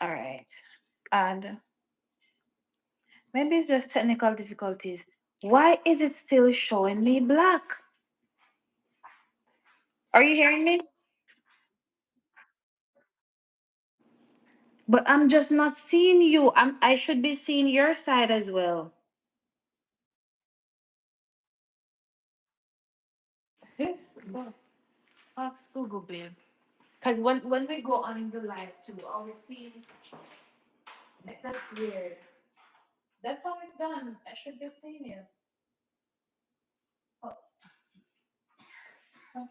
All right. And maybe it's just technical difficulties. Why is it still showing me black? Are you hearing me? But I'm just not seeing you. I should be seeing your side as well. Eh, well, ask Google, babe. Because when we go on the live too, I will see that's weird. That's how it's done. I should be seeing you. Oh, oh.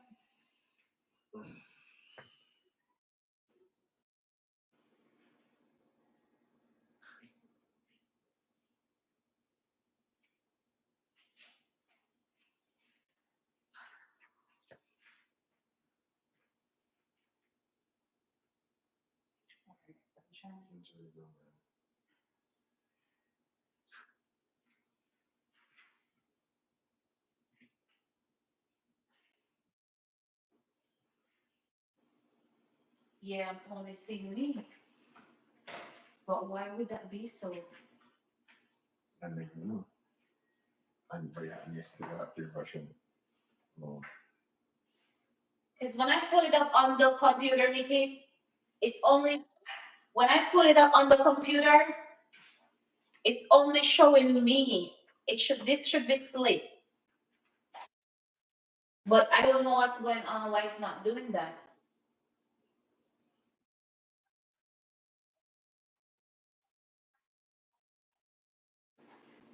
Yeah, I'm only seeing me. But why would that be so? And then, you know, and but yeah, and you still have your version. No. Because when I pull it up on the computer, Nikki, it's only when I pull it up on the computer, it's only showing me. This should be split. But I don't know what's going on, why it's not doing that.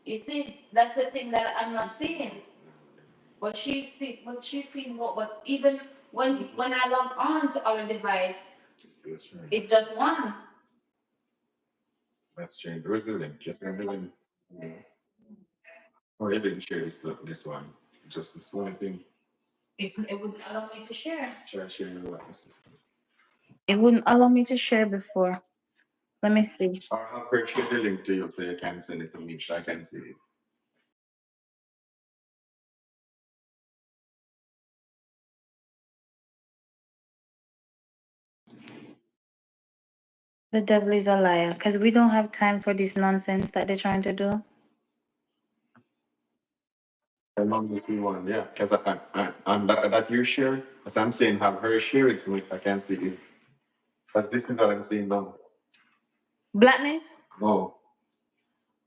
You see, that's the thing that I'm not seeing. But she's seeing what, but even when I log on to our device, It's still strange. it's just one. That's strange. Where's the link? Just send the link. Yeah. Oh, you didn't share this one. Just this one thing. It wouldn't allow me to share. Share your likeness. It wouldn't allow me to share before. Let me see. Or have her share the link to you so you can send it to me so I can see it. The devil is a liar because we don't have time for this nonsense that they're trying to do. I love to see one, yeah. Because and that you share, as I'm saying, have her share it so I can see it. Because this is what I'm seeing now. Blackness? No.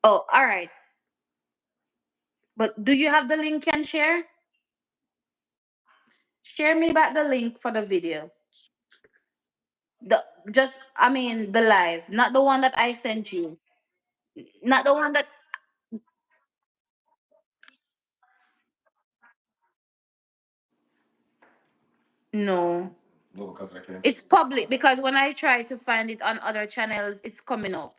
Oh, all right. But do you have the link and share? Share me back the link for the video. The just I mean the live, not the one that I sent you. Not the one that no. No, because I can't see It's it. public because when I try to find it on other channels, it's coming up.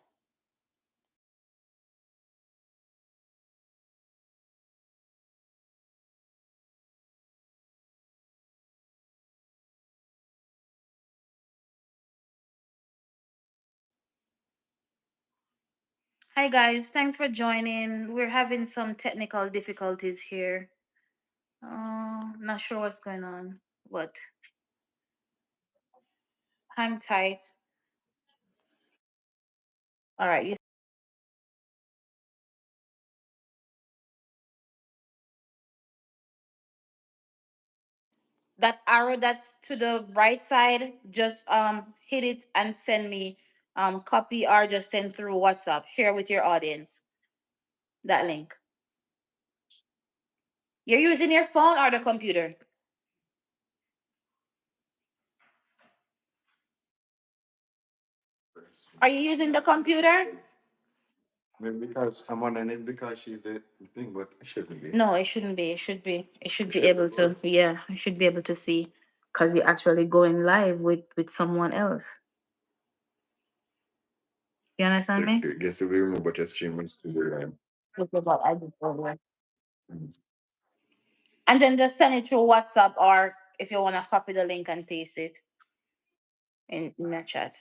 Hi guys, thanks for joining. We're having some technical difficulties here. Not sure what's going on. What? Hang tight. All right. That arrow that's to the right side, just hit it and send me copy or just send through WhatsApp. Share with your audience that link. You're using your phone or the computer? Are you using the computer? Maybe because I'm on it because she's the thing, but it shouldn't be. No, it shouldn't be. It should be. It should It be should able be to. both. Yeah, I should be able to see because you're actually going live with someone else. You So understand me? I guess if we remove but just stream and still do that. Which is what I did earlier. Mm. And then just send it through WhatsApp or if you want to copy the link and paste it in the chat.